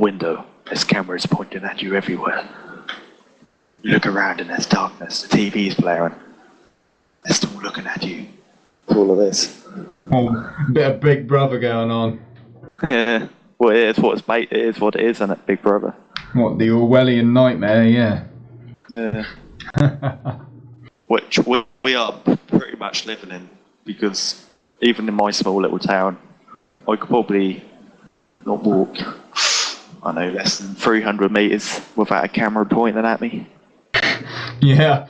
window, there's cameras pointing at you everywhere. You look around and there's darkness, the TV's blaring. They're still looking at you. All of this. Oh, a bit of Big Brother going on. Yeah. Well, it is what it is, isn't it, Big Brother? What, the Orwellian nightmare, yeah. Yeah. Which we are pretty much living in, because even in my small little town, I could probably not walk, I know, less than 300 metres without a camera pointing at me. Yeah.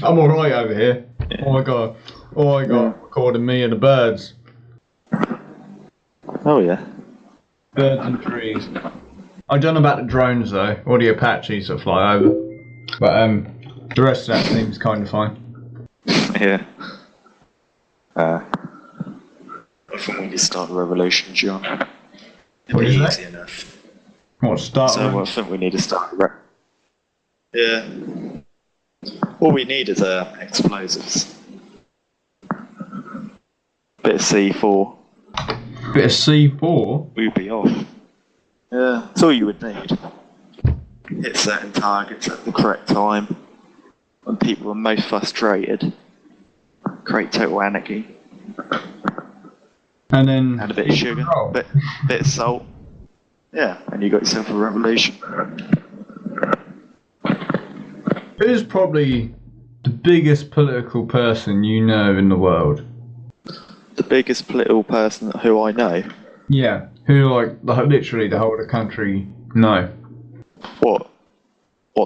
I'm alright over here. Yeah. All I got recording me and the birds. Oh yeah. Birds and trees. I don't know about the drones though, or the Apaches that fly over. But the rest of that seems kind of fine. Yeah. I think we need to start a revolution, John. It'll be easy enough. What, start? So I think we need to start a Yeah. All we need is explosives. Bit of C4. Bit of C4? We'd be off. Yeah, that's all you would need. Hit certain targets at the correct time. When people are most frustrated. Create total anarchy. And then... Add a bit of sugar, bit of salt. Yeah, and you got yourself a revolution. Who's probably the biggest political person you know in the world? The biggest political person who I know? Yeah, who literally the whole of the country know. What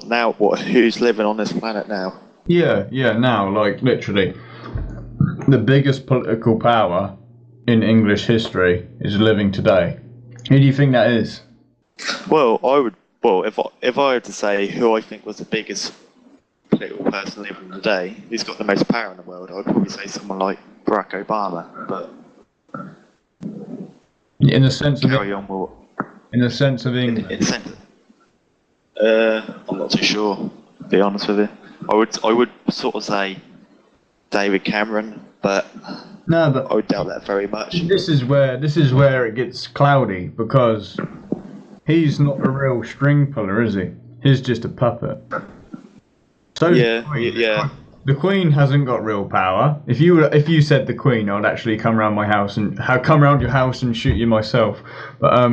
now? Who's living on this planet now? Yeah, now, literally. The biggest political power in English history is living today. Who do you think that is? Well, if I had to say who I think was the biggest political person living today, who's got the most power in the world, I'd probably say someone like Barack Obama. But in the sense of carry on with in the sense of England. I'm not too sure. To be honest with you, I would sort of say David Cameron, but no, but I would doubt that very much. This is where it gets cloudy, because he's not a real string puller, is he? He's just a puppet. So yeah. The Queen hasn't got real power. If you said the Queen, I'd actually come around your house and shoot you myself. But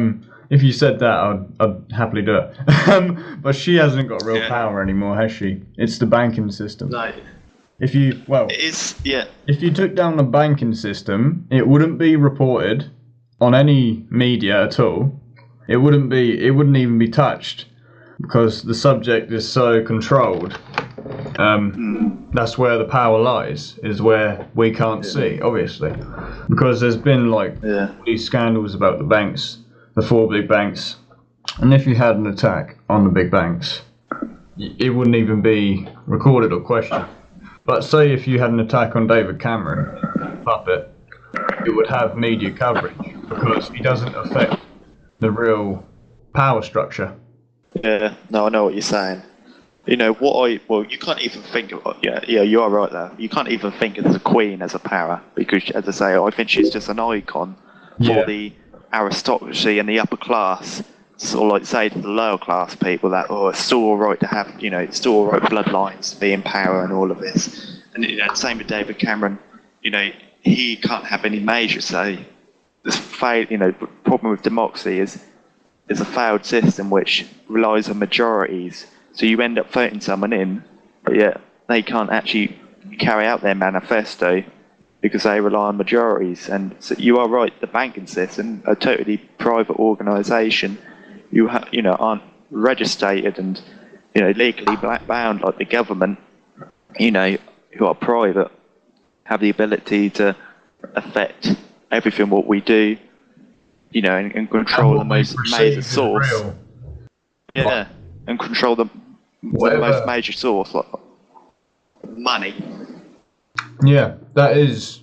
if you said that, I'd happily do it. But she hasn't got real power anymore, has she? It's the banking system. No. If you took down the banking system, it wouldn't be reported on any media at all. It wouldn't even be touched, because the subject is so controlled. That's where the power lies, is where we can't see, obviously, because there's been these scandals about the banks, the 4 big banks, and if you had an attack on the big banks, it wouldn't even be recorded or questioned. But say if you had an attack on David Cameron, puppet, it would have media coverage, because he doesn't affect the real power structure. Yeah, no, I know what you're saying. You know, you can't even think of, yeah, you are right there. You can't even think of the Queen as a power, because, as I say, I think she's just an icon for the aristocracy and the upper class, sort of say to the lower class people that, it's still alright to have, it's still alright bloodlines to be in power and all of this. And, same with David Cameron, he can't have any major say. The problem with democracy is a failed system which relies on majorities. So you end up voting someone in, but yet they can't actually carry out their manifesto because they rely on majorities. And so you are right, the banking system, a totally private organisation, aren't registered and legally bound like the government, who are private, have the ability to affect everything what we do, and control the most major source. Yeah, and control the most major source, like money. Yeah, that is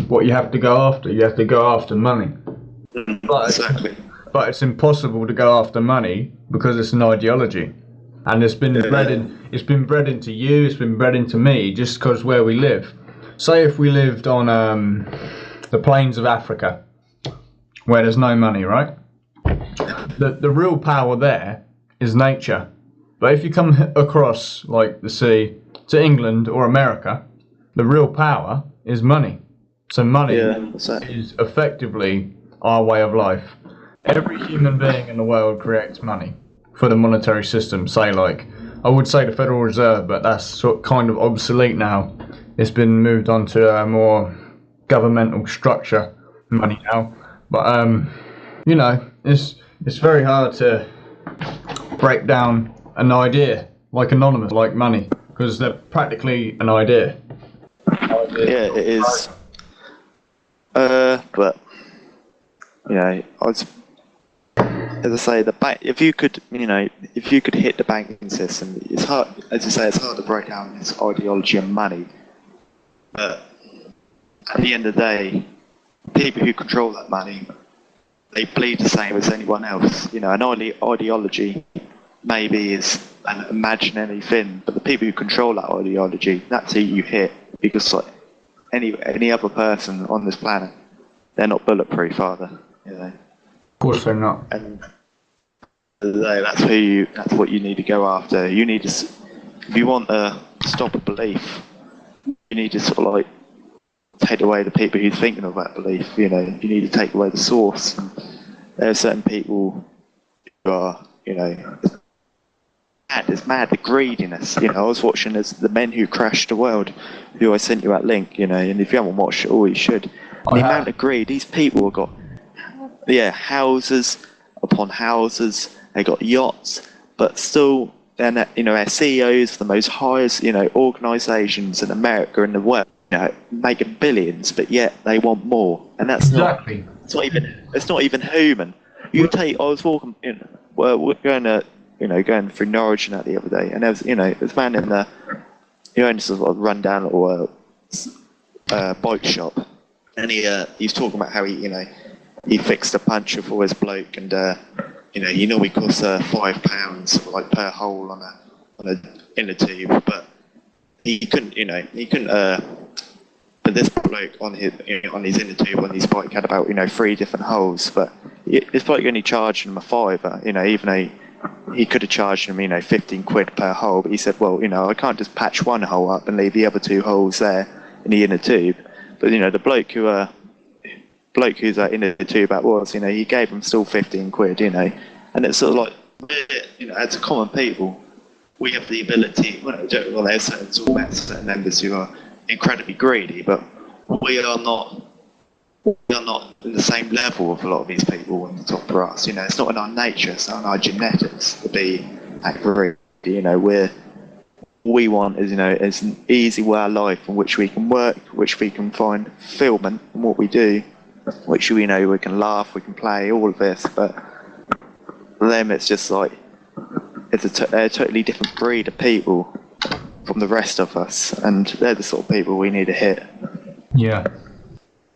what you have to go after. You have to go after money. Exactly. But it's impossible to go after money because it's an ideology, and it's been bred into you. It's been bred into me just because where we live. Say if we lived on the plains of Africa, where there's no money, right? the real power there is nature. But if you come across, like the sea, to England or America, the real power is money. So money is effectively our way of life. Every human being in the world creates money for the monetary system. Say, like, I would say the Federal Reserve, but that's sort of kind of obsolete now. It's been moved on to a more governmental structure money now. But you know, it's very hard to break down an idea like anonymous, like money, because they're practically an idea. Yeah, it is. But you know, as I say, the bank. If you could hit the banking system, it's hard. As you say, it's hard to break down this ideology of money. But at the end of the day, people who control that money, they bleed the same as anyone else. You know, an ideology maybe is an imaginary thing, but the people who control that ideology, that's who you hit. Because like any other person on this planet, they're not bulletproof, are they? You know. Of course they're not. And that's what you need to go after. You need to, if you want to stop a belief, you need to sort of like take away the people who's thinking of that belief. You know, you need to take away the source. And there are certain people who are, you know, it's mad, the greediness. You know, I was watching The Men Who Crashed the World, who I sent you that link, you know, and if you haven't watched it, you should. The amount of greed, these people have got, houses upon houses, they got yachts, but still, and you know, their CEOs of the most highest, you know, organisations in America and the world, you know, making billions, but yet they want more, and that's exactly. It's not even human. I was walking, you know, we're going through Norwich and that the other day, and there was, you know, this man in the, he owned this sort of rundown little bike shop, and he's talking about how he fixed a puncture for his bloke, and he normally costs £5 like per hole on a inner tube, but he couldn't, but this bloke on his inner tube on his bike had about 3 different holes, but it's like only charging him a £5, even though he could have charged him, £15 per hole, but he said, well, I can't just patch one hole up and leave the other 2 holes there in the inner tube. But the bloke who's in the tube that was, he gave him still £15, and it's sort of like, as a common people, we have the ability. Well, there's certain members who are incredibly greedy, but we are not in the same level of a lot of these people on the top brass. It's not in our nature, it's not in our genetics to be that greedy. We want is an easy way of life in which we can work, which we can find fulfillment in what we do, which we can laugh, we can play, all of this. But for them, it's just like they're a totally different breed of people from the rest of us, and they're the sort of people we need to hit. Yeah.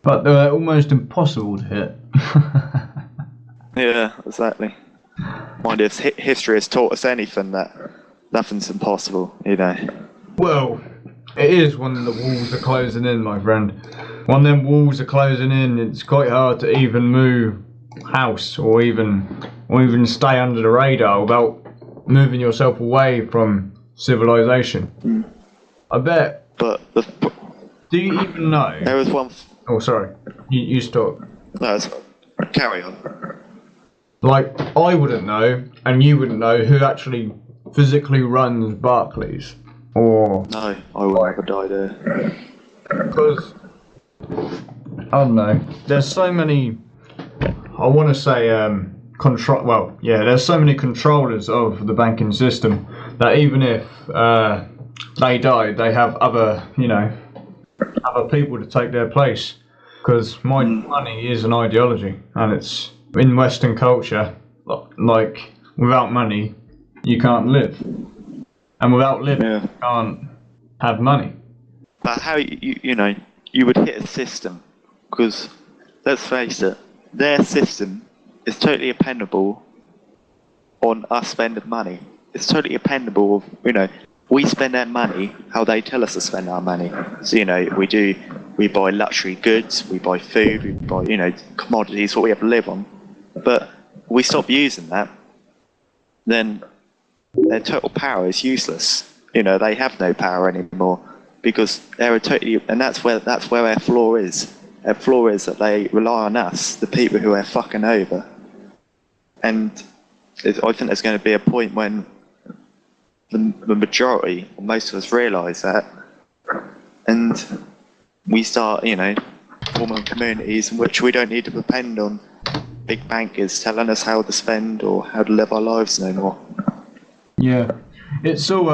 But they're almost impossible to hit. Yeah, exactly. Mind if history has taught us anything, that nothing's impossible, Well, it is when the walls are closing in, my friend. When them walls are closing in, it's quite hard to even move house or even stay under the radar without moving yourself away from civilization. Mm. I bet. But do you even know? There was one. Oh, sorry. You stop. No, carry on. Like, I wouldn't know, and you wouldn't know who actually physically runs Barclays. Or... No, I would never die there. Because, I don't know, there's so many, I want to say, there's so many controllers of the banking system that even if they die, they have other people to take their place. Because money is an ideology, and it's in Western culture, like, without money, you can't live. And without living, you can't have money. But how you would hit a system, because let's face it, their system is totally dependable on us spending money. It's totally dependable of, we spend our money how they tell us to spend our money. So, we buy luxury goods, we buy food, we buy, commodities, what we have to live on. But we stop using that, then their total power is useless. You know, they have no power anymore because they're totally, and that's where their flaw is. Their flaw is that they rely on us, the people who are fucking over. And I think there's going to be a point when the majority, or most of us, realise that, and we start, you know, forming communities in which we don't need to depend on big bankers telling us how to spend or how to live our lives no more. Yeah, it's so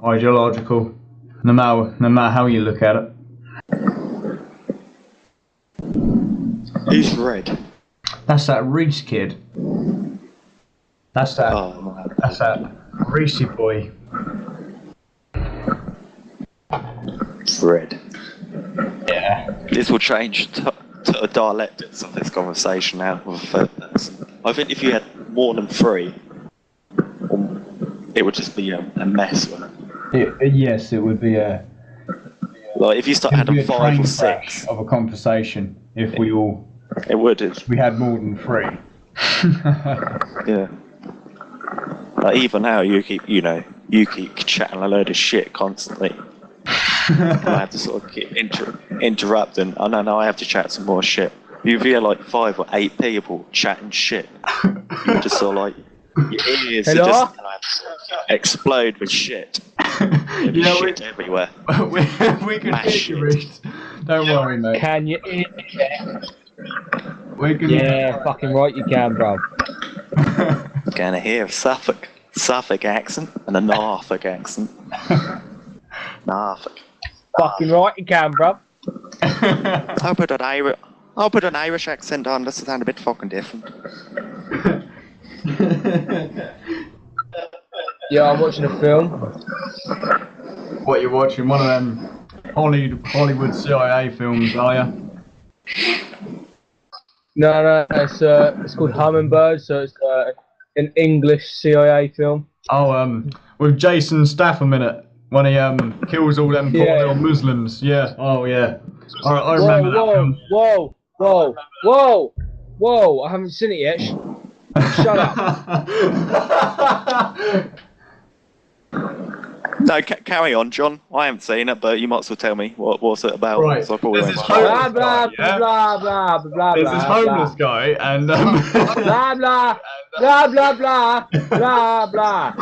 ideological, no matter how you look at it. Who's Red? That's that Reese kid. That's that. Oh, that's that Reese boy. Red. Yeah. This will change to a dialectics of this conversation now with a third person. I think if you had more than 3, it would just be a mess, wouldn't it? Yes, it would be a. Like if you start having 5 or 6 of a conversation, if we all. It would. We had more than 3. Yeah. Like even now, you keep chatting a load of shit constantly. I have to sort of keep interrupting. Oh no, I have to chat some more shit. You hear like 5 or 8 people chatting shit. You just sort of like your ears are just explode with shit. Shit everywhere. we can hear you, Reece. Don't worry, mate. Can you hear me? We can. Yeah, fucking right you can, bro. Gonna hear a Suffolk accent and a Norfolk accent. Norfolk. Fucking right you can, bro. I'll put an Irish accent on just to sound a bit fucking different. Yeah, I'm watching a film. What you watching? One of them Hollywood CIA films, are you? No, it's called Hummingbird, so it's an English CIA film. Oh, with Jason Statham in it, when he kills all them poor little Muslims. Yeah. Oh yeah. I remember that film. Whoa! I haven't seen it yet. Shut up. No, carry on, John. I haven't seen it, but you might as well tell me what's it about. Right. So There's this homeless guy, There's this homeless guy, and blah blah blah blah blah blah blah.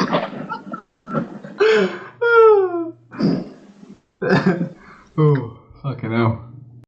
Oh, fucking hell.